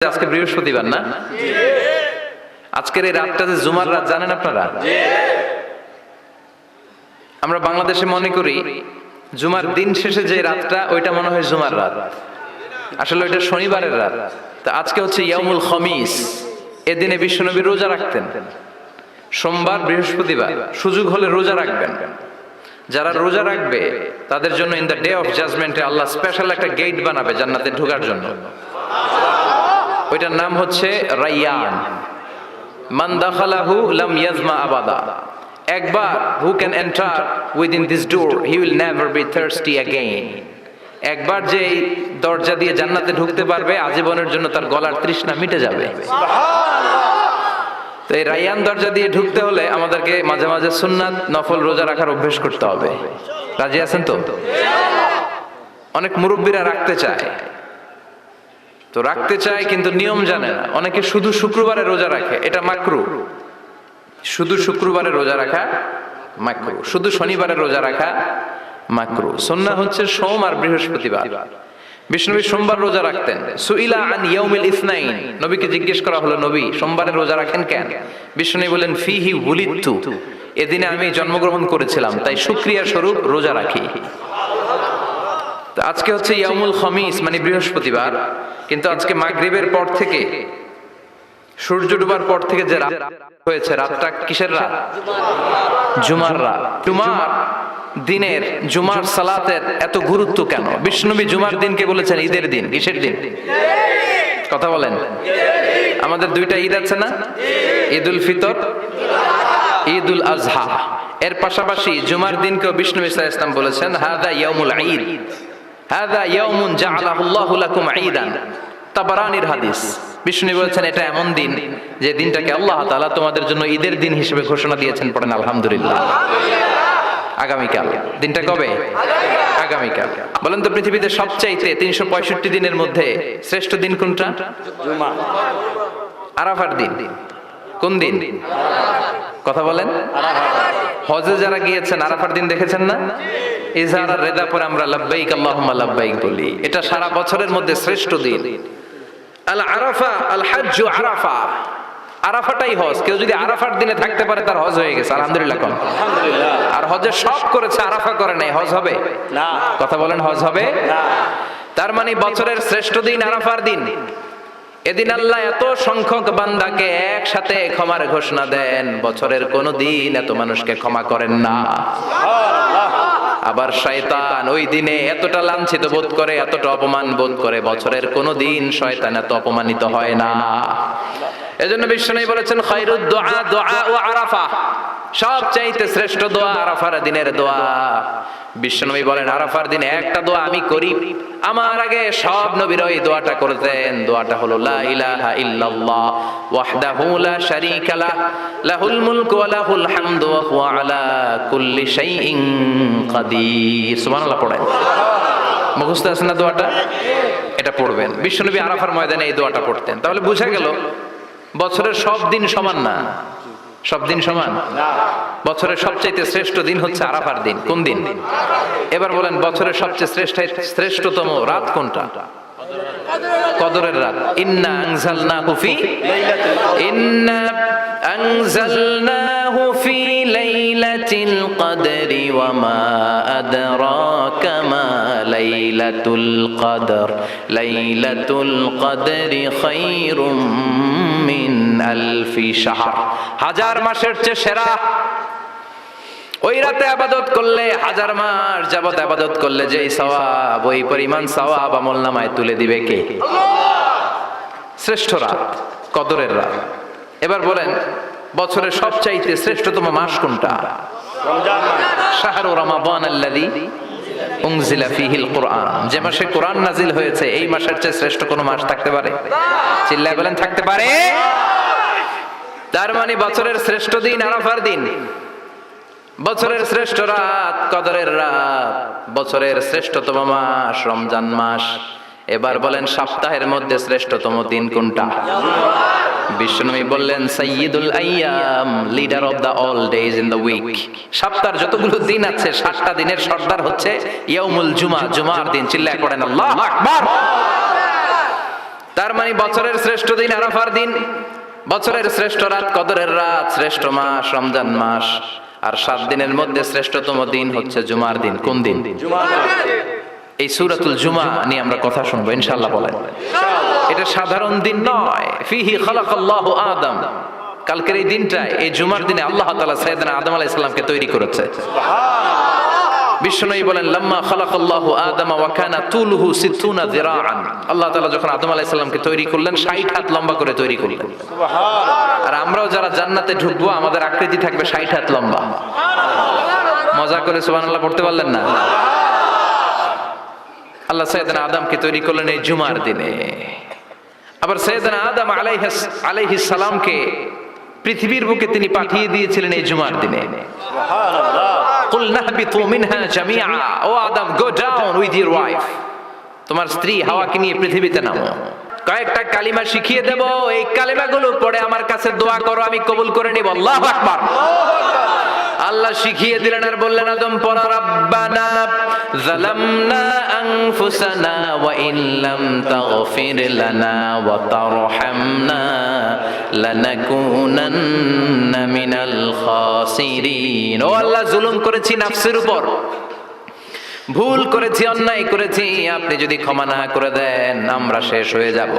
আজকে বৃহস্পতিবার না? আজকের এই রাতটা যে জুমার রাত জানেন আপনারা? আমরা বাংলাদেশে মনে করি জুমার দিন শেষে যে রাতটা ওইটা মনে হয় জুমার রাত, আসলে ওইটা শনিবারের রাত। তা আজকে হচ্ছে ইয়াউমুল খমিস। এদিনে বিশ্বনবী রোজা রাখতেন, সোমবার বৃহস্পতিবার সুযোগ হলে রোজা রাখবেন। যারা রোজা রাখবে তাদের জন্য ইন দ্য ডে অফ জাজমেন্টে আল্লাহ স্পেশাল একটা গেট বানাবে জান্নাতে ঢোকার জন্য। ওইটার নাম হচ্ছে রাইয়ান। মান দাখালাহু লাম ইয়াজমা আবাদা। একবার who can enter within this door he will never be thirsty again. একবার যে দরজা দিয়ে জান্নাতে ঢুকতে পারবে আজীবনের জন্য তার গলার তৃষ্ণা মিটে যাবে। তো এই রাইয়ান দরজা দিয়ে ঢুকতে হলে আমাদেরকে মাঝে মাঝে সুন্নাত নফল রোজা রাখার অভ্যেস করতে হবে। রাজি আছেন তো? অনেক মুরব্বীরা রাখতে চায়, তো রাখতে চায় কিন্তু নিয়ম জানে না। অনেকে শুধু শুক্রবারে রোজা রাখে, এটা মাকরু। শুধু শুক্রবারে রোজা রাখা মাকরু, শুধু শনিবারে রোজা রাখা মাকরু। সুন্নাহ হচ্ছে সোম আর বৃহস্পতিবার। বিষ্ণুনবী সোমবার রোজা রাখতেন। সুইলা আন ইয়াউমিল ইসনাইন, নবীকে জিজ্ঞেস করা হলো, নবী সোমবারে রোজা রাখেন কেন? বিষ্ণুনবী বলেন, ফিহি উলিদতু, এদিনে আমি জন্মগ্রহণ করেছিলাম তাই শুকরিয়া স্বরূপ রোজা রাখি। আজকে হচ্ছে ইয়াউমুল খমিস মানে বৃহস্পতিবার, কিন্তু আজকে মাগরিবের পর থেকে সূর্য ডুবার পর থেকে যে রাত হয়েছে, রাতটা কিসের রাত? জুমার রাত। জুমার দিনের জুমার সালাতের এত গুরুত্ব কেন? বিষ্ণুনবী জুমার দিনকে বলেছেন ঈদের দিন। কিসের দিন? কথা বলেন। আমাদের দুইটা ঈদ আছে না? ঈদুল ফিতর, ঈদুল আজহা। এর পাশাপাশি জুমার দিনকেও বিষ্ণু সাল্লাল্লাহু আলাইহি ওয়াসাল্লাম বলেছেন হাদা ইয়াউমুল ঈদ, হাদা ইয়াউমুন জাআলাহুল্লাহু লাকুম ঈদান। তাবারানির হাদিস। বিষ্ণু বলেছেন এটা এমন দিন যে দিনটাকে আল্লাহ তাআলা তোমাদের জন্য ঈদের দিন হিসেবে ঘোষণা দিয়েছেন। পড়েন আলহামদুলিল্লাহ। আগামীকাল। দিনটা কবে? আগামীকাল। বলেন তো পৃথিবীতে সবচাইতে 365 দিনের মধ্যে শ্রেষ্ঠ দিন কোনটা? জুমা। আরাফার দিন। কোন দিন? কথা বলেন। হজে যারা গিয়েছেন আরাফার দিন দেখেছেন না? ইজহার আর রেদা পরে আমরা লাব্বাইক আল্লাহুম্মা লাব্বাইক বলি। এটা সারা বছরের মধ্যে শ্রেষ্ঠ দিন। আল আরাফা আল হাজ্জু আরাফা। আরাফাটাই হজ। কেউ যদি আরাফার দিনে থাকতে পারে তার হজ হয়ে গেছে। আলহামদুলিল্লাহ কোন? আলহামদুলিল্লাহ। আর হজে সব করেছে, আরাফা করে নাই, হজ হবে না। কথা বলেন, হজ হবে না। তার মানে বছরের শ্রেষ্ঠ দিন আরাফার দিন। এদিন আল্লাহ এত সংখ্যক বান্দাকে একসাথে ক্ষমার ঘোষণা দেন, বছরের কোন দিন এত মানুষকে ক্ষমা করেন না। আবার শয়তান ওই দিনে এতটা লাঞ্ছিত বোধ করে, এতটা অপমান বোধ করে, বছরের কোন দিন শয়তান এত অপমানিত হয় না। এজন্য বিশ্বনবী বলেছেন খায়রুদ দুআ দুআ ও আরাফা, সবচাইতে শ্রেষ্ঠ দোয়া আরাফার দিনের দোয়া। বিশ্বনবী বলেন আরাফার দিনে একটা দোয়া আমি করি, আমার আগে সব নবীরা এই দোয়াটা করতেন। দোয়াটা হলো লা ইলাহা ইল্লাল্লাহ ওয়াহদাহু লা শারীকা লাহ লাহুল মুলকু ওয়া লাহুল হামদু ওয়া হুয়া আলা কুল্লি শাইইন কাদির। সুবহানাল্লাহ পড়েন। মুখস্থ আছে না দোয়াটা? এটা পড়বেন। বিশ্বনবী আরাফার ময়দানে এই দোয়াটা পড়তেন। তাহলে বোঝা গেল বছরের সব দিন সমান না। সব দিন সমান না। বছরের সবচেয়ে শ্রেষ্ঠ দিন হচ্ছে আরাফার দিন। কোন দিন? এবার বলেন বছরের সবচেয়ে শ্রেষ্ঠতম রাত কোনটা? কদরের রাত। ইন্না আনজালনাহু ফি লাইলাতিল কদরি ওয়া মা আদরাকা মা লাইলাতুল কদর লাইলাতুল কদরি খায়রুম মিন আলফি শাহর। হাজার মাসের চেয়ে সেরা। ওই রাতে ইবাদত করলে, হাজার মাস যাবত ইবাদত করলে যেই সওয়াব, ওই পরিমাণ সওয়াব আমলনামায় তুলে দিবে কে? শ্রেষ্ঠ রাত কদরের রাত। এবার বলেন বছরের সবচাইতে শ্রেষ্ঠতম মাস কোনটা? রমজান মাস। শাহরু রমাদান আল্লাযী উনজিলা ফীহিল কুরআন। যে মাসে কোরআন নাজিল হয়েছে এই মাসের চেয়ে শ্রেষ্ঠ কোন মাস থাকতে পারে? চিল্লায় বলেন থাকতে পারে? তার মানে বছরের শ্রেষ্ঠ দিন আরাফার দিন, বছরের শ্রেষ্ঠ রাত কদরের রাত, বছরের শ্রেষ্ঠতম মাস রমজান মাস। এবার বলেন সপ্তাহের মধ্যে শ্রেষ্ঠতম দিন কোনটা? বিশ্বনবী বললেন সাইয়্যিদুল আইয়াম, leader of the all days in the week. সপ্তাহের যতগুলো দিন আছে 7টা দিনের সর্দার হচ্ছে ইয়াউমুল জুমা, জুমার দিন। চিল্লায় পড়েন আল্লাহু আকবার। তার মানে বছরের শ্রেষ্ঠ দিন আরাফার দিন, বছরের শ্রেষ্ঠ রাত কদরের রাত, শ্রেষ্ঠ মাস রমজান মাস, আর 7 দিনের মধ্যে শ্রেষ্ঠতম দিন হচ্ছে জুমার দিন। কোন দিন? এই সূরাতুল জুমা নিয়ে আমরা কথা শুনবো ইনশাআল্লাহ। বলেন এটা সাধারণ দিন নয়। ফিহি খালাকাল্লাহু আদম, কালকের এই দিনটায়, এই জুমার দিনে আল্লাহ তাআলা সাইয়েদনা আদম আলাইহিস সালামকে তৈরি করেছে। বিশ্বনবী বলেন লাম্মা খালাকাল্লাহু আদম ওয়া কানা তুলুহু 60 যিরাআন, আল্লাহ তাআলা যখন আদম আলাইহিস সালামকে তৈরি করলেন 60 হাত লম্বা করে তৈরি করলেন। সুবহানাল্লাহ। আর আমরাও যারা জান্নাতে ঢুকবো আমাদের আকৃতি থাকবে 60 হাত লম্বা। মজা করে সুবহানাল্লাহ পড়তে পারলেন না? আল্লাহ সাইয়েদনা আদমকে তৈরি করলেন এই জুমার দিনে। আবার সাইয়েদনা আদম আলাইহিস সালামকে পৃথিবীর বুকে তিনি পাঠিয়ে দিয়েছিলেন এই জুমার দিনে। সুবহানাল্লাহ। কুল নাহবিতু মিনহা জামিআ, O Adam go down with your wife, তোমার স্ত্রী হাওয়াকে নিয়ে পৃথিবীতে নামো। কয়েকটা কালিমা শিখিয়ে দেব, এই কালিমাগুলো পড়ে আমার কাছে দোয়া করো, আমি কবুল করে নিব। আল্লাহু আকবার। আল্লাহ শিখিয়ে দিলেন আর বললেন আদম পড়ো রাব্বানা যালামনা আনফুসানা ওয়া ইন লাম তাগফির লানা ওয়া তারহামনা লানাকুনান্না মিনাল খাসিরিন। ও আল্লাহ, জুলুম করেছি নাফসের উপর, ভুল করেছি, অন্যায় করেছি, আপনি যদি ক্ষমা না করে দেন আমরা শেষ হয়ে যাব,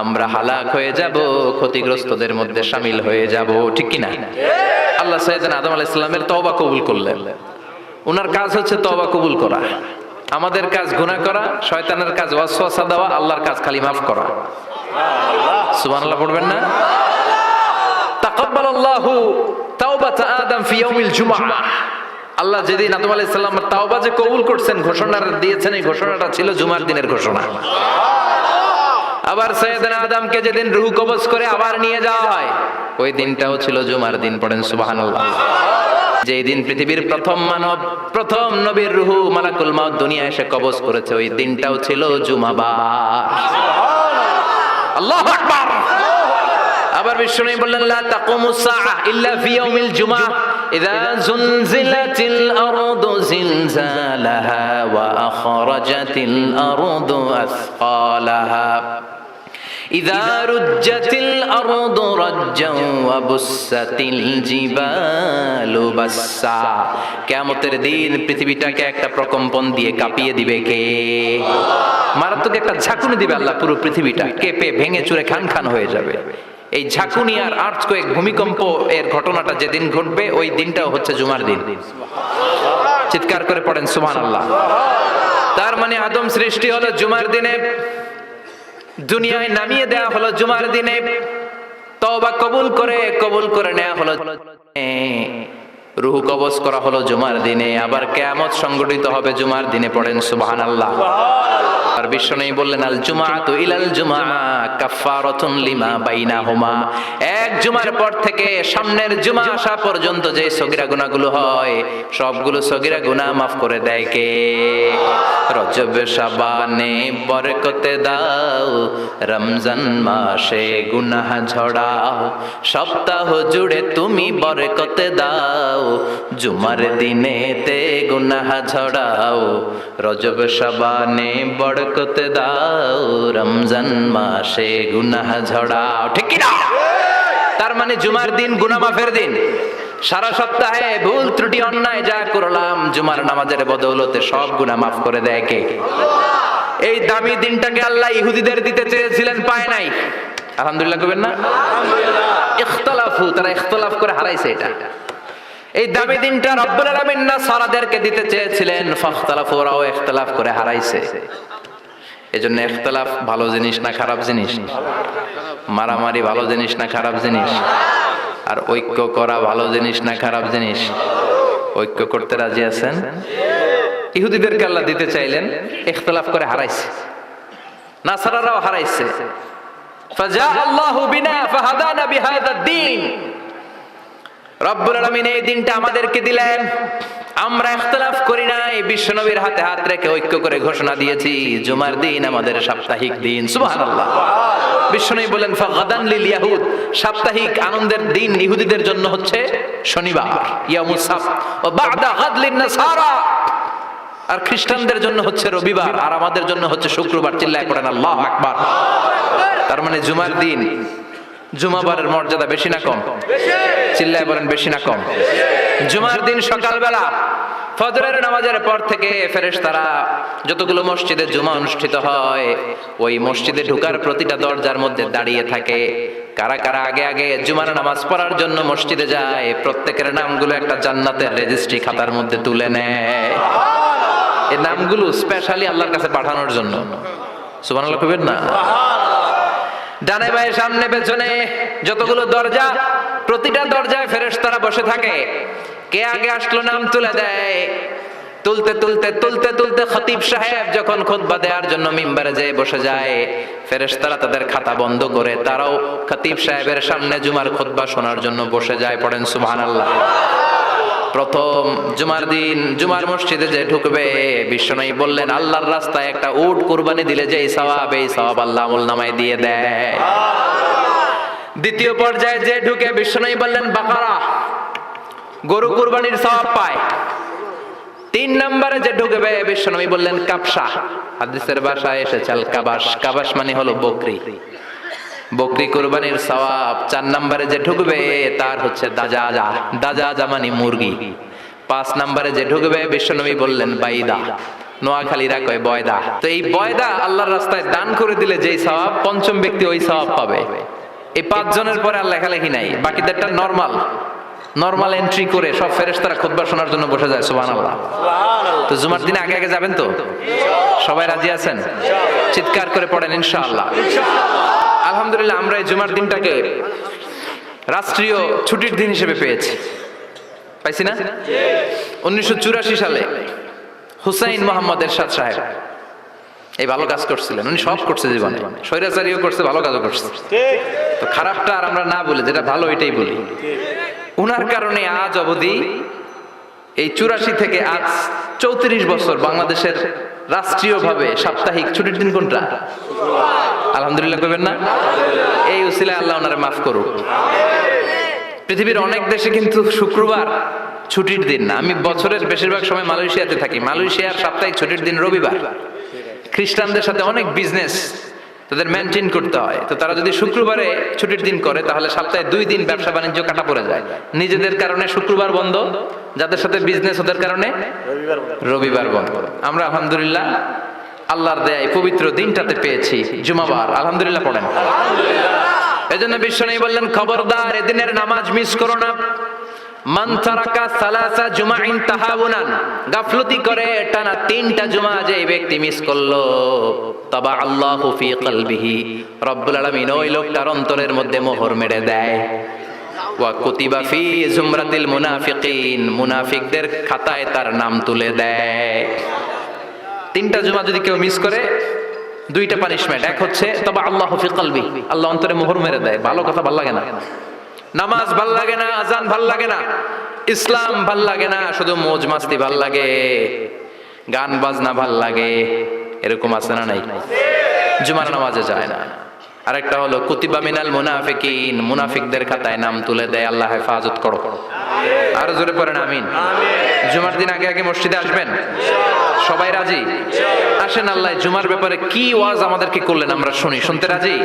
আমরা হালাক হয়ে যাব, ক্ষতিগ্রস্তদের মধ্যে শামিল হয়ে যাব। ঠিক কি না? আল্লাহ সাইয়েদনা আদম আলাইহিস সালামের তওবা কবুল করলেন। ওনার কাজ হচ্ছে তওবা কবুল করা, আমাদের কাজ গুনাহ করা, শয়তানের কাজ ওয়াসওয়াসা দেওয়া, আল্লাহর কাজ খালি মাফ করা। সুবহানাল্লাহ পড়বেন না? তাকাব্বালাল্লাহু তাওবাতা আদম ফি ইয়াউমিল জুমআহ। আল্লাহ যেদিন আদম আলাইহিস সালামের তাওবা যে কবুল করছেন, ঘোষণা দিয়েছেন, এই ঘোষণাটা ছিল জুমার দিনের ঘোষণা। আবার সাইয়েদনা আদমকে যেদিন রূহ কবজ করে আবার নিয়ে যাওয়া হয়, ওই দিনটাও ছিল জুমার দিন। পড়েন সুবহানাল্লাহ। যেই দিন পৃথিবীর প্রথম মানব, প্রথম নবীর রূহ মালাকুল মাউত দুনিয়ায় এসে কবজ করেছে, ওই দিনটাও ছিল জুমাবার। আল্লাহু আকবার। আবার বিশ্বনবী বললেন লা তাকুমুস সাআহ ইল্লা ফি ইয়াউমিল জুমআহ ইযা যুলজিলাতিল আরদু জিলজালাহা ওয়া আখরাজাতিল আরদু আসকালাহা ইযা রুজ্জাতিল আরদু রাজ্জান ওয়া বুসাতিল জিবালু বাসসা। কিয়ামতের দিন পৃথিবীটাকে একটা প্রকম্পন দিয়ে কাঁপিয়ে দিবে কে? মারাত্মক একটা ঝাঁকুনি দিবে আল্লাহ, পুরো পৃথিবীটা কেঁপে ভেঙে চুরে খান খান হয়ে যাবে। এই ঝাঁকুনি আর আর্থকোয়েক, ভূমিকম্প এর ঘটনাটা যেদিন ঘটবে ওই দিনটাও হচ্ছে জুমার দিন। চিৎকার করে পড়েন সুবহানাল্লাহ। তার মানে আদম সৃষ্টি হলো জুমার দিনে, দুনিয়ায় নামিয়ে দেয়া হলো জুমার দিনে, তওবা কবুল করে নেওয়া হলো, রূহ কবজ করা হলো জুমার দিনে, আবার কিয়ামত সংগঠিত হবে জুমার দিনে। পড়েন সুবহানাল্লাহ। আর বিশ্বনবী বললেন আল জুমআতু ইলাল জুমআ কাফফারাতুন লিমা বাইনাহুমা। এক জুমার পর থেকে সামনের জুমা আসা পর্যন্ত যে সগীরা গুনাহগুলো হয়, সবগুলো সগীরা গুনাহ মাফ করে দেয় কে? রজব শাবানে বরকতে দাও, রমজান মাসে গুনাহ ঝড়াও, সপ্তাহ জুড়ে তুমি বরকতে দাও, জুমার দিনেতে গুনাহ ঝড়াও, রজব শাবানে বরকতে দাও, রমজান মাসে গুনাহ ঝড়াও। ঠিক কি না? তার মানে জুমার দিন গুনাহ মাফের দিন। সারা সপ্তাহে ভুল ত্রুটি অন্যায় যা করলাম, জুমার নামাজের বদৌলতে সব গুনাহ মাফ করে দেয় কে? এই দামি দিনটাকে আল্লাহ ইহুদিদের দিতে চেয়েছিলেন, পায় নাই। আলহামদুলিল্লাহ কইবেন না? ইখতিলাফু, তারা ইখতিলাফ করে হারাইছে এটা। এই দামি দিনটা রব্বুল আলামিন নাসারাদেরকে দিতে চেয়েছিলেন, ফাখতালাফু, ওরাও ইখতিলাফ করে হারাইছে। এজন্য ইখতিলাফ ভালো জিনিস না খারাপ জিনিস? মারামারি ভালো জিনিস না খারাপ জিনিস? আর ঐক্য করা ভালো জিনিস না খারাপ জিনিস? ঐক্য করতে রাজি আছেন? ইহুদিদেরকে আল্লাহ দিতে চাইলেন, ইখতিলাফ করে হারাইছে, নাসারারাও হারাইছে। ফাজা আল্লাহু বিনা ফাহাদানা বিহাদাদ দ্বীন। রব্বুল আলামিন এই দিনটা আমাদেরকে দিলেন, আমরা ইখতিলাফ করি নাই, বিশ্বনবীর হাতে হাত রেখে ঐক্য করে ঘোষণা দিয়েছি জুমার দিন আমাদের সাপ্তাহিক দিন। সুবহানাল্লাহ। বিশ্বনবী বলেন ফাগাদান লিল ইয়াহুদ, সাপ্তাহিক আনন্দের দিন ইহুদিদের জন্য হচ্ছে শনিবার, ইয়াউমুস সাbt, ওয়া বা'দা গাদ লিন নাসারা, আর খ্রিস্টানদের জন্য হচ্ছে রবিবার, আর আমাদের জন্য হচ্ছে শুক্রবার। চিল্লায় পড়েন আল্লাহু আকবার। তার মানে জুমার দিন জুমাবারের মর্যাদা বেশি না কম? চিল্লায় বলেন বেশি না কম? জুমার দিন সকালবেলা ফজরের নামাজের পর থেকে ফেরেশতারা যতগুলো মসজিদে জুমা অনুষ্ঠিত হয় ওই মসজিদে ঢোকার প্রতিটা দরজার মধ্যে দাঁড়িয়ে থাকে। কারা কারা আগে আগে জুমার নামাজ পড়ার জন্য মসজিদে যায় প্রত্যেকের নামগুলো একটা জান্নাতের রেজিস্ট্রি খাতার মধ্যে তুলে নেয়। এই নামগুলো স্পেশালি আল্লাহর কাছে পাঠানোর জন্য। সুবহানাল্লাহ কইবেন না? ডানে বাঁয়ে সামনে পেছনে যতগুলো দরজা প্রতিটা দরজায় ফেরেশতারা বসে থাকে। কে আগে আসলো নাম তুলে দেয়। তুলতে তুলতে তুলতে তুলতে খতিব সাহেব যখন খুতবা দেওয়ার জন্য মিম্বারে যেয়ে বসে যায় ফেরেশতারা তাদের খাতা বন্ধ করে তারাও খতিব সাহেবের সামনে জুমার খুতবা শোনার জন্য বসে যায়। পড়েন সুবহানাল্লাহ। প্রথম জুমার দিন জুমার মসজিদে যে ঢুকবে বিশ্বনবী বললেন আল্লাহর রাস্তায় একটা উট কুরবানি দিলে যে সওয়াব এই সওয়াব আল্লাহ আমলনামায় দিয়ে দেয়। দ্বিতীয় পর্যায়ে যে ঢুকে বিশ্বনবী বললেন বাকারা গরু কুরবানির সওয়াব পায়। তিন নম্বরে যে ঢুকবে বিশ্বনবী বললেন কাবসা, হাদিসের ভাষায় এসেছে আল কাবাস, কাবাস মানে হলো বকরি, বকরি কুরবানির সওয়াব। চার নম্বরে যে ঢুকবে তার হচ্ছে দাজাজা, দাজাজা মানে মুরগি। পাঁচ নম্বরে যে ঢুকবে বিশ্বনবী বললেন বাইদা, নোয়াখালীরা কয় বয়দা। তো এই বয়দা আল্লাহর রাস্তায় দান করে দিলে যেই সওয়াব পঞ্চম ব্যক্তি ওই সওয়াব পাবে। এই পাঁচ জনের পরে আর লেখালেখি নাই, বাকিদেরটা নরমাল এন্ট্রি করে সব ফেরেশতারা খুতবা শোনার জন্য বসে যায়। সুবহানাল্লাহ। তো জুমার দিনে আগে আগে যাবেন তো? সবাই রাজি আছেন? চিৎকার করে পড়েন ইনশাআল্লাহ। আলহামদুলিল্লাহ আমরা এই জুমার দিনটাকে রাষ্ট্রীয় ছুটির দিন হিসেবে পাইছি না? 1984 সালে হুসাইন মোহাম্মদ এরশাদ সাহেব এই ভালো কাজ করছিলেন। উনি সব করছে জীবনে, স্বৈরাচারীও করছে, ভালো কাজও করছে। তো খারাপটা আর আমরা না বলে যেটা ভালো এটাই বলি। উনার কারণে আজ অবধি এই 84 থেকে আজ 34 বছর বাংলাদেশের রাষ্ট্রীয়ভাবে সাপ্তাহিক ছুটির দিন কোনটা? আলহামদুলিল্লাহ কইবেন না? এই উসিলায় আল্লাহ ওনারে মাফ করুক। পৃথিবীর অনেক দেশে কিন্তু শুক্রবার ছুটির দিন না। আমি বছরের বেশিরভাগ সময় মালয়েশিয়াতে থাকি। মালয়েশিয়ার সাপ্তাহিক ছুটির দিন রবিবার। খ্রিস্টানদের সাথে অনেক বিজনেস তাদের মেনটেন করতে হয়। তো তারা যদি শুক্রবারে ছুটির দিন করে তাহলে সপ্তাহে 2 দিন ব্যবসা বাণিজ্য কাটা পড়ে যায়। নিজেদের কারণে শুক্রবার বন্ধ, যাদের সাথে বিজনেস ওদের কারণে রবিবার বন্ধ। আমরা আলহামদুলিল্লাহ আল্লাহর দয়ায় পবিত্র দিনটাতে পেয়েছি জুমাবার। আলহামদুলিল্লাহ পড়েন। এজন্য বিশ্বনবী বললেন খবরদার এদিনের নামাজ মিস করো না। মান তারাকা সালাসা জুমাইন তাহাউনান, গাফলতি করে টানা 3টা জুমা যে ব্যক্তি মিস করলো তাবা আল্লাহু ফি কলবিহি, রব্বুল আলামিন ওই লোকটার অন্তরের মধ্যে মোহর মেরে দেয়। ওয়া কুতিবা ফি জুমরাতিল মুনাফিকিন, মুনাফিকদের খাতায় তার নাম তুলে দেয়। 3টা জুমা যদি কেউ মিস করে 2টা পানিশমেন্ট। এক হচ্ছে তাবা আল্লাহু ফি কলবি, আল্লাহ অন্তরে মোহর মেরে দেয়। ভালো কথা ভাল লাগে না, নামাজ ভাল লাগে না, আজান ভাল লাগে না, ইসলাম ভাল লাগে না, শুধু মौज মাস্তি ভাল লাগে, গান বাজনা ভাল লাগে, এরকম আছে না নাই? জুমার নামাজে যায় না। আরেকটা হলো কুতিবা মিনাল মুনাফিকিন, মুনাফিকদের খাতায় নাম তুলে দেয়। আল্লাহ হেফাজত করো। আর জোরে পড়েন আমিন। জুমার দিন আগে আগে মসজিদে আসবেন সবাই? রাজি? আসেন আল্লাহ জুমার ব্যাপারে কি ওয়াজ আমাদেরকে করলেন আমরা শুনি। শুনতে রাজি?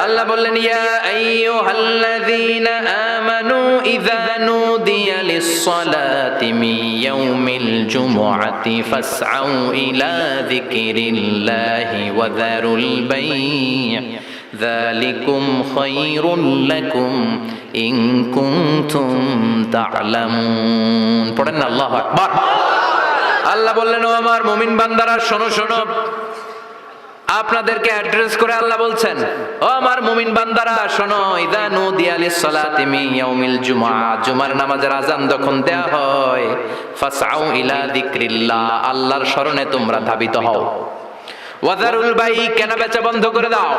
আল্লাহ বললেন ইয়া আইয়ুহাল্লাযীনা আমানু ইযা নুদিয়া লিস-সালাতি মিন ইয়াউমিল জুমুআতি ফাসআউ ইলা যিকরিল্লাহি ওয়া যারুল বাই', যালিকুম খায়রুল লাকুম ইন কুনতুম তা'লামুন। পড়েন না আল্লাহু আকবার। আল্লাহ বললেন ও আমার মুমিন বান্দারা শোনো শোনো। আপনাদেরকে অ্যাড্রেস করে আল্লাহ বলছেন ও আমার মুমিন বান্দারা শোনো, ইযা নুদিয়া লিস-সালাতি মিন ইয়াউমিল জুমআ, জুমার নামাজের আযান যখন দেয়া হয় ফাসআউ ইলা যিকরিল্লাহ, আল্লাহর স্মরণে তোমরা ধাবিত হও। ওয়া যারুল বাই', কেনা বেচা বন্ধ করে দাও।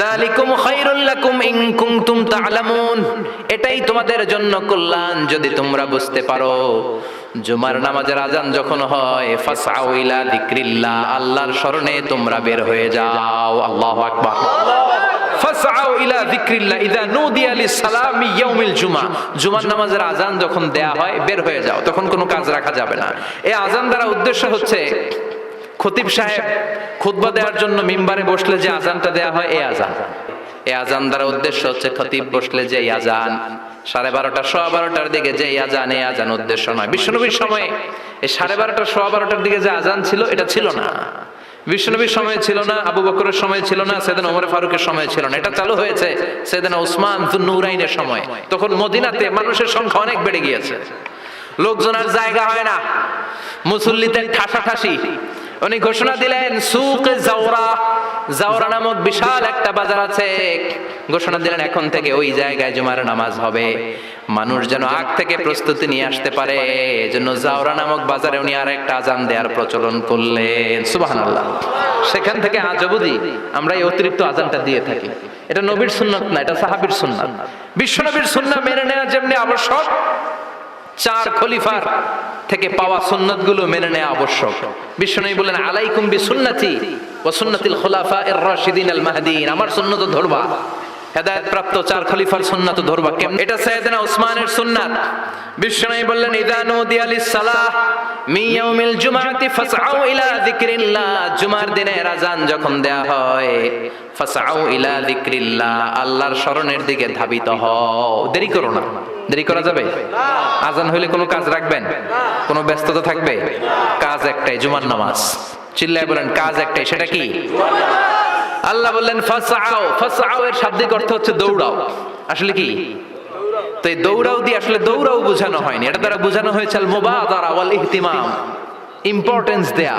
যালিকুম খায়রুল লাকুম ইন কুনতুম তা'লামুন, এটাই তোমাদের জন্য কল্যাণ যদি তোমরা বুঝতে পারো। জুমার নামাজের আযান যখন হয় ফাসআউ ইলা যিকরিল্লাহ, আল্লাহর স্মরণে তোমরা বের হয়ে যাও। আল্লাহু আকবার। ফাসআউ ইলা যিকরিল্লাহ ইযা নুদিয়া লিস-সালামি ইয়াউমিল জুমআ, জুমার নামাজের আযান যখন দেয়া হয় বের হয়ে যাও, তখন কোনো কাজ রাখা যাবে না। এই আযান দ্বারা উদ্দেশ্য হচ্ছে খতিব সাহেব খুতবা দেওয়ার জন্য মিম্বারে বসলে যে আজানটা দেয়া হয় এই আজান। এই আজান দ্বারা উদ্দেশ্য হচ্ছে খতিব বসলে যে আজান 12:30 12:15 দিকে যে আজান, এই আজান উদ্দেশ্য নয়। বিশ্বনবীর সময়ে এই 12:30 12:15 দিকে যে আজান ছিল এটা ছিল না। বিশ্বনবীর সময় ছিল না, আবু বকরের সময় ছিল না, সাইয়েদনা ওমর ফারুকের সময় ছিল না। এটা চালু হয়েছে সাইয়েদনা উসমান যুন্নুরাইনের সময়। তখন মদিনাতে মানুষের সংখ্যা অনেক বেড়ে গিয়েছে, লোকজনের জায়গা হয় না, মুসল্লিদের ঠাসাঠাসি। উনি ঘোষণা দিলেন সুকে জাওরা, জাওরা নামক বিশাল একটা বাজার আছে, ঘোষণা দিলেন এখন থেকে ওই জায়গায় জুমার নামাজ হবে। মানুষ যেন আগ থেকে প্রস্তুতি নিয়ে আসতে পারে, এজন্য জাওরা নামক বাজারে উনি আর একটা আজান দেওয়ার প্রচলন করলেন। সুবহানাল্লাহ। সেখান থেকে আজ অবধি আমরা এই অতিরিক্ত আজানটা দিয়ে থাকি। এটা নবীর সুন্নাত না, এটা সাহাবীর সুন্নাত। বিশ্বনবীর সুন্নাহ মেনে নেওয়া যেমনি আবশ্যক, 4 খলিফার থেকে পাওয়া সুন্নাতগুলো মেনে নেওয়া আবশ্যক। বিশ্বনবী বলেন আলাইকুম বিসুন্নতি ওয়া সুন্নাতিল খুলাফায়ে রাশিদিন আল মাহদিয়িন, আমার সুন্নাত ধরবা। হেদায়েত প্রাপ্ত 4 খলিফার সুন্নাত ধরবা। কেমন? এটা সাইয়েদনা উসমানের সুন্নাত। বিশ্বনবী বললেন ইযা নুদিয়া লিস-সালাহ মিন ইয়াউমিল জুমআতি ফাসআউ ইলা যিকরিল্লাহ, জুমার দিনের আযান যখন দেয়া হয় ফাসআউ ইলা যিকরিল্লাহ, আল্লাহর স্মরণের দিকে ধাবিত হও। দেরি করো না। দেরি করা যাবে? আজান হইলে কোনো কাজ রাখবেন? কোনো ব্যস্ততা থাকবে? কাজ একটাই, জুমার নামাজ। চিল্লায় বলেন কাজ একটাই, সেটা কি? আল্লাহ বললেন ফাসআউ, ফাসআউ এর শাব্দিক অর্থ হচ্ছে দৌড়াও। আসলে কি? তো এই দৌড়াও দিয়ে আসলে দৌড়াও বোঝানো হয়নি, এটা দ্বারা বোঝানো হয়েছে আল মুবাদারা ওয়াল ইহতিমাম, ইম্পর্টেন্স দেয়া,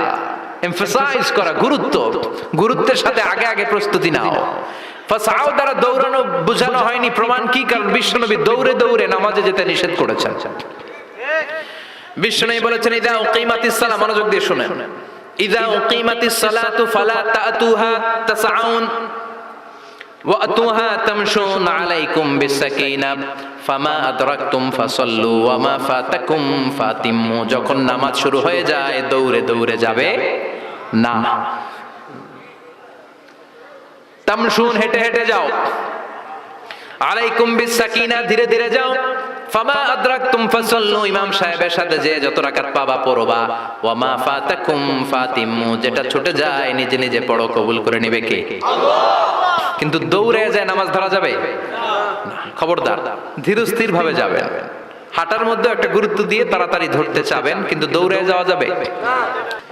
এমফাসাইজ করা, গুরুত্ব, গুরুত্বের সাথে আগে আগে প্রস্তুতি নাও। ফাসআউ দ্বারা দৌড়ানো বোঝানো হয়নি। প্রমাণ কি? কারণ বিশ্বনবী দৌড়ে দৌড়ে নামাজে যেতে নিষেধ করেছেন। বিশ্বনবী বলেছেন ইযা উকিমাতিস সালাহ, মনোযোগ দিয়ে শুনেন, ইযা উকিমাতিস সালাতু ফালা তাতুহা তাসআউন ওয়া আতুহা তামশুন আলাইকুম বিসাকিনাহ ফামা আদরাকতুম ফাসাল্লু ওয়া মা ফাতাকুম ফাতিম্মু, যখন নামাজ শুরু হয়ে যায় দৌড়ে দৌড়ে যাবে না। তামশুন, হেঁটে হেঁটে যাও, আলাইকুম বিসাকিনাহ, ধীরে ধীরে যাও, ফামা আদরাকতুম ফাসাল্লু, ইমাম সাহেবের সাথে যে যত রাকাত পাবা পড়বা, ওয়া মা ফাতাকুম ফাতিম্মু, যেটা ছুটে যায় নিজে নিজে পড়ো, কবুল করে নেবে কে? আল্লাহ। কিন্তু দৌড়ে যায় নামাজ ধরা যাবে না। খবরদার, ধীরস্থির ভাবে যাবেন। হাঁটার মধ্যে একটা গুরুত্ব দিয়ে তাড়াতাড়ি ধরতে চাবেন, কিন্তু দৌড়ে যাওয়া যাবে না।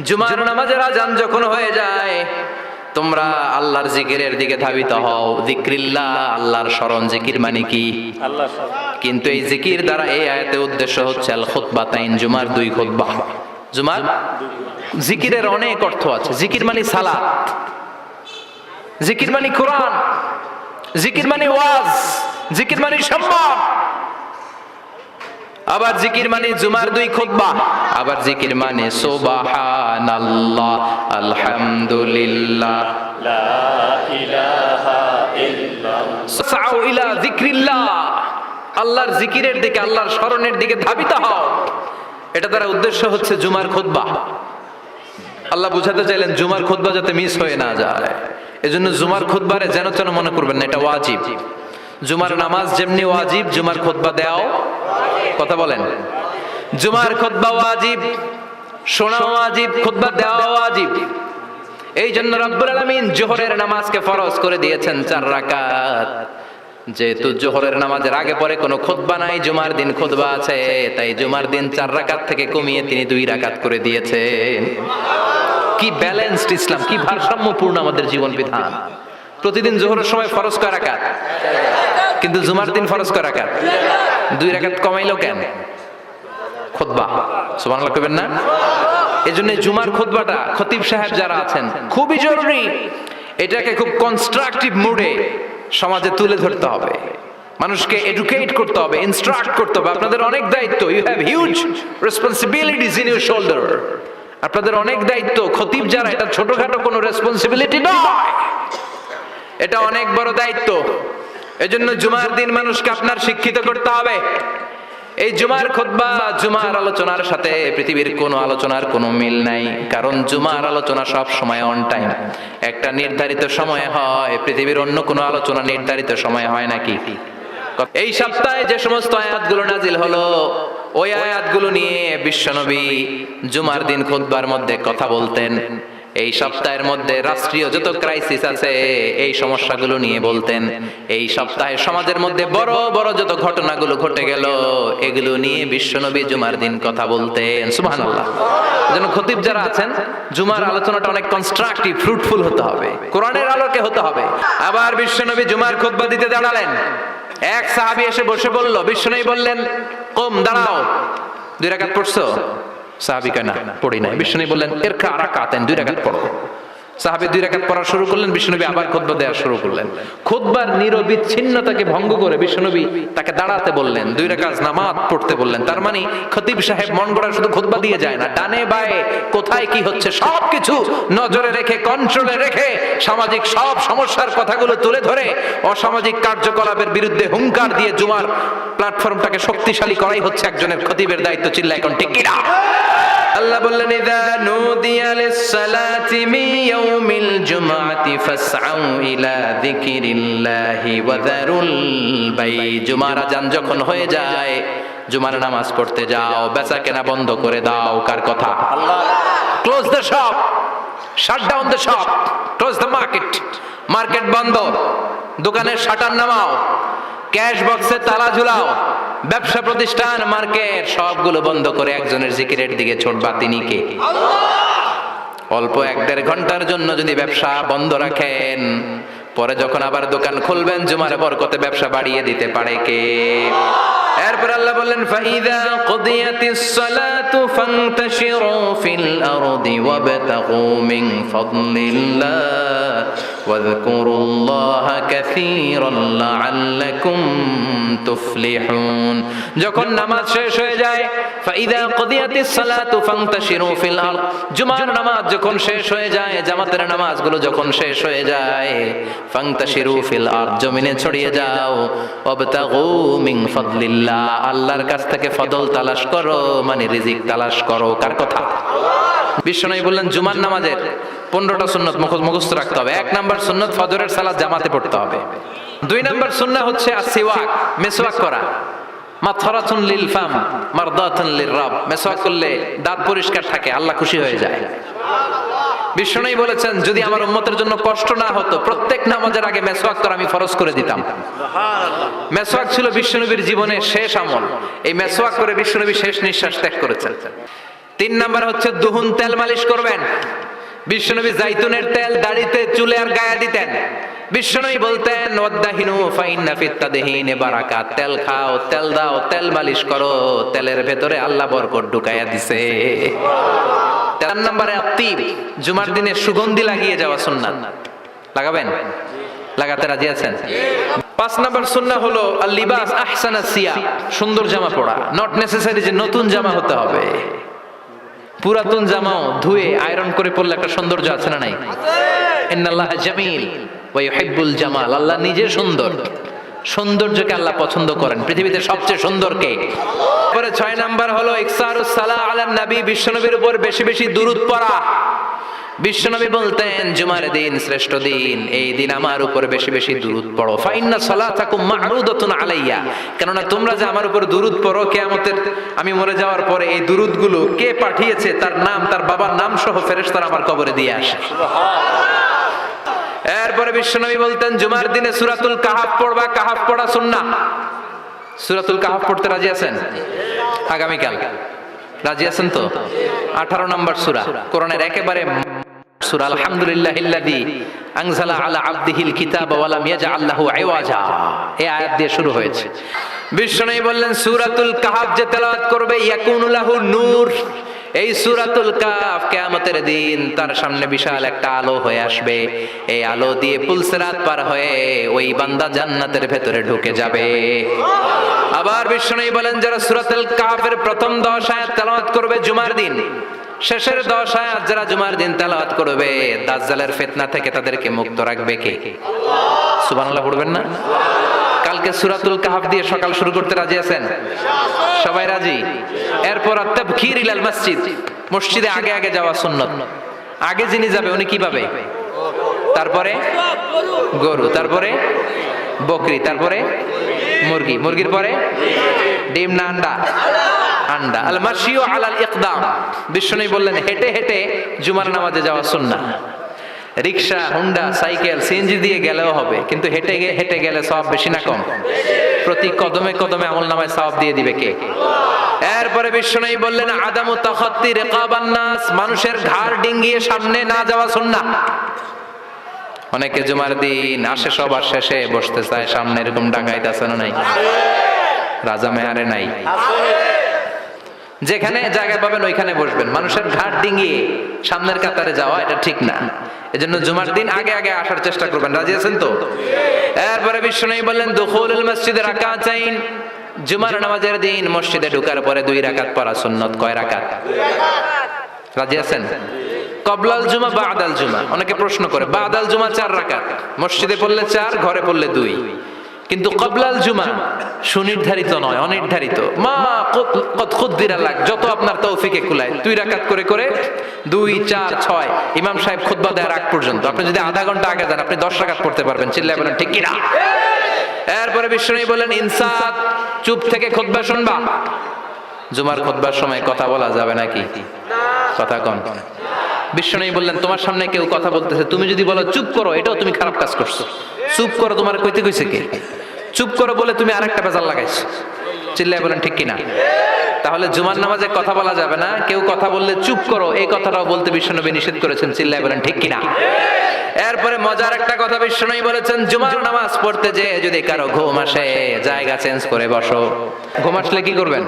জুমার নামাজের আজান যখন হয়ে যায় তোমরা আল্লাহর জিকিরের দিকে ধাবিত হও। যিকরিল্লাহ, আল্লাহর স্মরণ। জিকির মানে কি? আল্লাহর স্মরণ। কিন্তু এই জিকির দ্বারা এই আয়াতে উদ্দেশ্য হচ্ছে আল খুতবাতাইন, জুমার 2 খুতবা। জুমার জিকিরের অনেক অর্থ আছে। জিকির মানে সালাত, জিকির মানে কোরআন, জিকির মানে ওয়াজ, জিকির মানে সম্মান। আবার জিকির মানে জুমার 2 খুতবা, আবার জিকির মানে সুবহানাল্লাহ, আলহামদুলিল্লাহ, লা ইলাহা ইল্লাল্লাহ। সাউ ইলা যিকরিল্লাহ, আল্লাহর জিকিরের দিকে, আল্লাহর স্মরণের দিকে ধাবিত হও। এটা দ্বারা উদ্দেশ্য হচ্ছে জুমার খুতবা। আল্লাহ বুঝাতে চাইলেন জুমার খুতবা যাতে মিস হয়ে না যায়, এজন্য জুমার খুতবারে যেন তেন মনে করবেন না, এটা ওয়াজিব। জুমার নামাজ যেমনি ওয়াজিব, জুমার খুতবা দেওয়াও, কথা বলেন, জুমার খুতবা ওয়াজিব, শোনা ওয়াজিব, খুতবা দেওয়া ওয়াজিব। এই জন্য রব্বুল আলামিন জোহরের নামাজকে ফরজ করে দিয়েছেন 4 রাকাত। যেহেতু জোহরের নামাজের আগে পরে কোনো খুতবা নাই, জুমার দিন খুতবা আছে, তাই জুমার দিন 4 রাকাত থেকে কমিয়ে তিনি 2 রাকাত করে দিয়েছেন। কি ব্যালেন্সড ইসলাম, কি ভারসাম্যপূর্ণ আমাদের জীবন বিধান। প্রতিদিন জোহরের সময় ফরজ কয় রাকাত, কিন্তু জুমার দিন ফরজ কয় রাকাত? 2 রাকাত কমাইলো কেন? খুতবা। সুবহানাল্লাহ কইবেন না? এজন্য জুমার খুতবাটা খতিব সাহেব যারা আছেন খুবই জরুরি। এটাকে খুব কনস্ট্রাকটিভ মুডে সমাজে তুলে ধরতে হবে, মানুষকে এডুকেট করতে হবে, ইনস্ট্রাক্ট করতে হবে। আপনাদের অনেক দায়িত্ব, you have huge responsibilities in your shoulder. আপনাদের অনেক দায়িত্ব। খতিব যারা, এটা ছোটখাটো কোনো রেসপন্সিবিলিটি নয়, এটা অনেক বড় দায়িত্ব। এজন্য জুমার দিন মানুষকে আপনার শিক্ষিত করতে হবে। এই জুমার খুতবা, জুমার আলোচনার সাথে পৃথিবীর কোনো আলোচনার কোনো মিল নাই, কারণ জুমার আলোচনা সব সময় অন টাইম, একটা নির্ধারিত সময় হয়। পৃথিবীর অন্য কোনো আলোচনা নির্ধারিত সময় হয় নাকি? এই সপ্তাহে যে সমস্ত আয়াতগুলো নাজিল হলো, ওই আয়াতগুলো নিয়ে বিশ্বনবী জুমার দিন খুতবার মধ্যে কথা বলতেন। এই সপ্তাহের মধ্যে রাষ্ট্রীয় যত ক্রাইসিস আছে এই সমস্যাগুলো নিয়ে বলতেন। এই সপ্তাহে সমাজের মধ্যে বড় বড় যত ঘটনাগুলো ঘটে গেল এগুলো নিয়ে বিশ্বনবী জুমার দিন কথা বলতেন। সুবহানাল্লাহ। যেন খতিব যারা আছেন জুমার আলোচনাটা অনেক কনস্ট্রাকটিভ, ফ্রুটফুল হতে হবে, কোরআনের আলোকে হতে হবে। আবার বিশ্বনবী জুমার খুতবা দিতে দাঁড়ালেন। এক সাহাবী এসে বসে বলল, বিশ্বনবী বললেন, কম, দাঁড়াও, 2 রাকাত পড়ছো? সাহাবী কয় না, পড়ি নাই। বিশ্বনবী বললেন, ইরকা রাকাতান, 2 রাকাত পড়ো। সাহাবী 2 রাকাত পড়া শুরু করলেন, বিশ্বনবী আবার খুতবা দেওয়া শুরু করলেন। খুতবার নিরবিচ্ছিন্নতাকে ভঙ্গ করে বিশ্বনবী তাকে দাঁড়াতে বললেন, 2 রাকাত নামাজ পড়তে বললেন। তার মানে খতিব সাহেব মন গড়া শুধু খুতবা দিয়ে যায় না, ডানে বায়ে কোথায় কি হচ্ছে সবকিছু নজরে রেখে, কন্ট্রোলে রেখে সামাজিক সব সমস্যার কথাগুলো তুলে ধরে অসামাজিক কার্যকলাপের বিরুদ্ধে হুঙ্কার দিয়ে জুমার প্ল্যাটফর্মটাকে শক্তিশালী করাই হচ্ছে একজনের খতিবের দায়িত্ব। চিল্লায় এখন ঠিক কিনা? আল্লাহ বললেন, ইযা নুদিয়া লিস-সালাতি মিন ইয়াউমিল জুমআতি ফাসআউ ইলা যিকিরিল্লাহি ওয়া যারুল বাই। জুমার আযান যখন হয়ে যায় জুমার নামাজ পড়তে যাও, বেচা কেনা বন্ধ করে দাও। কার কথা? Allah. Close the shop, shut down the shop, close the market. Market বন্ধ, দোকানের শাটার নামাও, ক্যাশ বক্সে তালা ঝুলাও, ব্যবসা প্রতিষ্ঠান, মার্কেট সবগুলো বন্ধ করে একজনের জিকিরের দিকে ছোটবা। তিনি কে? অল্প 1-1.5 ঘন্টার জন্য যদি ব্যবসা বন্ধ রাখেন, পরে যখন আবার দোকান খুলবেন জুমার বরকতে ব্যবসা বাড়িয়ে দিতে পারে কে? এরপর আল্লাহ বললেন, ফাইদা কুদিয়াতিস সালাতু ফান্তাশিরু ফিল আরদি ওয়াবতাগু মিন ফাদলিল্লাহ ওয়াযকুরুল্লাহা কাসীরান লাআল্লাকুম তুফলিহুন। যখন নামাজ শেষ হয়ে যায়, ফাইদা কুদিয়াতিস সালাতু ফান্তাশিরু ফিল আরদ, জুমার নামাজ যখন শেষ হয়ে যায়, জামাতের নামাজগুলো যখন শেষ হয়ে যায়, ফান্তাশিরু ফিল আরদ, জমিনে ছড়িয়ে যাও, ওয়াবতাগু মিন ফাদলিল্লাহ, আল্লাহর কাছ থেকে ফদল তালাশ করো, মানে রিজিক তালাশ করো। কার কথা? বিশ্বনবী বললেন, জুমার নামাজের 15টা সুন্নাত মুখস্থ রাখতে হবে। 1 নাম্বার সুন্নাত ফজরের সালাত জামাতে পড়তে হবে। 2 নাম্বার সুন্নাহ হচ্ছে আসওয়াক, মেসওয়াক করা। মাতহারাতুন লিল ফাম মারদাতুন লিররাব, মেসওয়াক করলে দাঁত পরিষ্কার থাকে, আল্লাহ খুশি হয়ে যায়। বিশ্বনবী বলেছেন, যদি আমার উম্মতের জন্য কষ্ট না হতো প্রত্যেক নামাজের আগে মেসওয়াক করা আমি ফরজ করে দিতাম। মেসওয়াক ছিল বিশ্বনবীর জীবনের শেষ আমল। এই মেসওয়াক করে বিশ্বনবী শেষ নিঃশ্বাস ত্যাগ করেছেন। 3 নাম্বার হচ্ছে দুহুন, তেল মালিশ করবেন। বিশ্বনবী জাইতুনের তেল দাড়িতে, চুলে আর গায়ে দিতেন। বিশ্বনবী বলতেন, ওয়াদাহিনু ফাইন্না ফিত তাদহিনে বারাকাত, তেল খাও, তেল দাও, তেল মালিশ করো, তেলের ভেতরে আল্লাহ বরকত ঢুকাইয়া দিছে। 4 নম্বরে আত্তিব, জুমার দিনে সুগন্ধি লাগিয়ে যাওয়া সুন্নাত। লাগাবেন? লাগাতে রাজি আছেন? 5 নম্বর সুন্নাহ হলো আল লিবাস আহসানা সিয়া, সুন্দর জামা পরা। নট নেসেসারি যে নতুন জামা হতে হবে, পুরাতন জামাও ধুয়ে আয়রন করে পরলে একটা সৌন্দর্য আছে না নাই? ইন্নাল্লাহা জামিল ওয়া ইউহিব্বুল জামাল, আল্লাহ নিজে সুন্দর, সৌন্দর্যকে আল্লাহ পছন্দ করেন। পৃথিবীতে সবচেয়ে সুন্দর কে? পরে 6 নাম্বার হলো ইকসারুস সালাহ আলান নবী, বিশ্বনবীর উপর বেশি বেশি দুরূদ পড়া। বিশ্বনবী বলতেন, জুমার দিন শ্রেষ্ঠ দিন, এই দিন আমার উপর বেশি বেশি দুরূদ পড়ো। ফাইন্না সালাতাকুম মা'রুদাতুন আলাইয়া, কেননা তোমরা যে আমার উপর দুরূদ পড়ো, কিয়ামতের আমি মরে যাওয়ার পরে এই দুরূদগুলো কে পাঠিয়েছে তার নাম, তার বাবার নাম সহ ফেরেশতারা আমার কবরে দিয়ে আসে। এরপরে বিশ্বনবী বলতেন, জুমার দিনে সূরাতুল কাহাফ পড়বা। কাহাফ পড়া সুন্নাহ। সূরাতুল কাহাফ পড়তে রাজি আছেন? আগামীকাল রাজি আছেন তো? 18 নম্বর সূরা, কোরআনের একেবারে সূরা। আলহামদুলিল্লাহিল্লাযী আনজালা আলা আবদিহিল কিতাবা ওয়া লাম ইয়াজআল লাহু ইওয়াজা, এই আয়াত দিয়ে শুরু হয়েছে। বিশ্বনবী বললেন, সূরাতুল কাহাফ যে তেলাওয়াত করবে ইয়াকুনু লাহু নূর, এই সূরাতুল কাহাফ কিয়ামতের দিন তার সামনে বিশাল একটা আলো হয়ে আসবে। এই আলো দিয়ে পুলসিরাত পার হয়ে ওই বান্দা জান্নাতের ভেতরে ঢুকে যাবে। আবার বিশ্বনবী বলেন, যারা সূরাতুল কাহাফের প্রথম 10 আয়াত তেলাওয়াত করবে জুমার দিন, শেষের 10 আয়াত যারা জুমার দিন তেলাওয়াত করবে, দাজ্জালের ফিতনা থেকে তাদেরকে মুক্ত রাখবে কে? সুবহানাল্লাহ পড়বেন না? কালকে সূরাতুল কাহাফ দিয়ে সকাল শুরু করতে রাজি আছেন? সবাই রাজি? এরপর তাবকির ইলাল মসজিদ, মসজিদে আগে আগে যাওয়া সুন্নাত। আগে যিনি যাবে উনি কি পাবে? তারপরে গরু, তারপরে বকরি, তারপরে মুরগি, মুরগির পরে ডিম না আন্ডা? আন্ডা। আল মাশিউ আলাল ইকদাম, বিশ্বনবী বললেন হেঁটে হেঁটে জুমার নামাজে যাওয়া সুন্নাহ। রিকশা, হুন্ডা, সাইকেল, সিএনজি দিয়ে গেলেও হবে, কিন্তু হেঁটে হেঁটে গেলে সওয়াব বেশি না কম? প্রতি কদমে কদমে আমলনামায় সওয়াব দিয়ে দিবে কে? এরপরে বিশ্বনবী বললেন আদামু তাখাত্তি রিকাবান নাস, মানুষের ঘাড় ডিঙ্গিয়ে সামনে না যাওয়া সুন্নাহ। অনেকে জুমার দিন আসে সবার শেষে বসতে চায় সামনে, এরকম ডাকাইত আছে না নাই? রাজা মেয়ারে নাই? যেখানে জায়গা পাবেন ওইখানে বসবেন। মানুষের ঘাট ডিঙ্গিয়ে সামনের কাতারে যাওয়া এটা ঠিক না। এজন্য জুমার দিন আগে আগে আসার চেষ্টা করবেন। রাজি আছেন তো? এরপরে বিশ্বনবী বললেন দুখুলুল মসজিদে রাকাতাইন, জুমার নামাজের দিন মসজিদে ঢোকার পরে 2 রাকাত পড়া সুন্নাত। কয় রাকাত? রাজি আছেন? কবলাল জুমা বাদাল জুমা। অনেকে প্রশ্ন করে বাদাল জুমা 4 রাকাত, মসজিদে পড়লে 4, ঘরে পড়লে 2। কিন্তু কবলাল জুমা সুনির্ধারিত নয়, অনির্ধারিত। মা কত খুদ্দিরা লাগ, যত আপনার তৌফিকে কুলায় 2 রাকাত করে করে 2, 4, 6 ইমাম সাহেব খুতবা দেওয়ার আগ পর্যন্ত আপনি যদি আধা ঘন্টা আগে যান আপনি 10 রাকাত পড়তে পারবেন। চিল্লায় বলেন ঠিক কি না? এরপরে বিশ্বনবী বলেন ইনসাত, চুপ থেকে খুতবা শুনবা। জুমার খুতবার সময় কথা বলা যাবে নাকি? কথা কন। বিশ্বনবী বললেন তোমার সামনে কেউ কথা বলতেছে, তুমি যদি বলো চুপ করো, এটাও তুমি খারাপ কাজ করছো। চুপ করো তোমার কইতে কইছে কে? চুপ করো বলে তুমি আরেকটা বেজাল লাগাইছো। চিল্লায় বলেন ঠিক কিনা? তাহলে জুমার নামাজে কথা বলা যাবে না। কেউ কথা বললে চুপ করো, এই কথাটাও বলতে বিশ্বনবী নিষেধ করেছেন। চিল্লায় বলেন ঠিক কিনা? এরপরে মজার একটা কথা বিশ্বনবী বলেছেন, জুমার নামাজ পড়তে যে যদি কারো ঘুম আসে জায়গা চেঞ্জ করে বসো। ঘুম আসলে কি করবেন?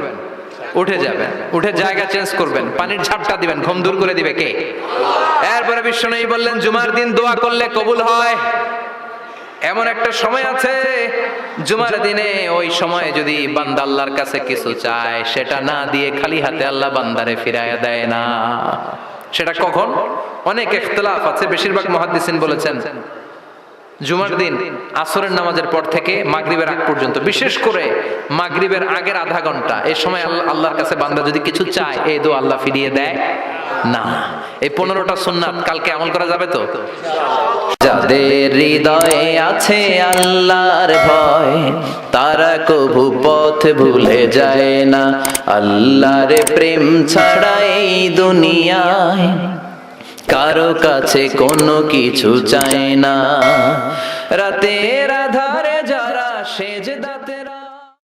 উঠে যাবেন, উঠে জায়গা চেঞ্জ করবেন, পানির ঝাপটা দিবেন, ঘুম দূর করে দিবে কে? এরপরে বিশ্বনবী বললেন জুমার দিন দোয়া করলে কবুল হয়। এমন একটা সময় আছে জুমার দিনে, ওই সময় যদি বান্দা আল্লাহর কাছে কিছু চায় সেটা না দিয়ে খালি হাতে আল্লাহ বান্দারে ফিরাইয়া দেয় না। সেটা কখন? অনেক ইখতিলাফ আছে। বেশিরভাগ মুহাদ্দিসিন বলেছেন জুমার দিন আসরের নামাজের পর থেকে মাগরিবের আগ পর্যন্ত, বিশেষ করে মাগরিবের আগের আধা ঘন্টা, এই সময় আল্লাহর কাছে বান্দা যদি কিছু চায় এই দোয়া আল্লাহ ফিরিয়ে দেয় না। এই 15টা সুন্নাত কালকে আমল করা যাবে তো? যাদের হৃদয়ে আছে আল্লাহর ভয় তারা কবু পথ ভুলে যায় না। আল্লাহর প্রেম ছাড়া এই দুনিয়ায় কারো কাছে কোনো কিছু চায় না। রাতের আধার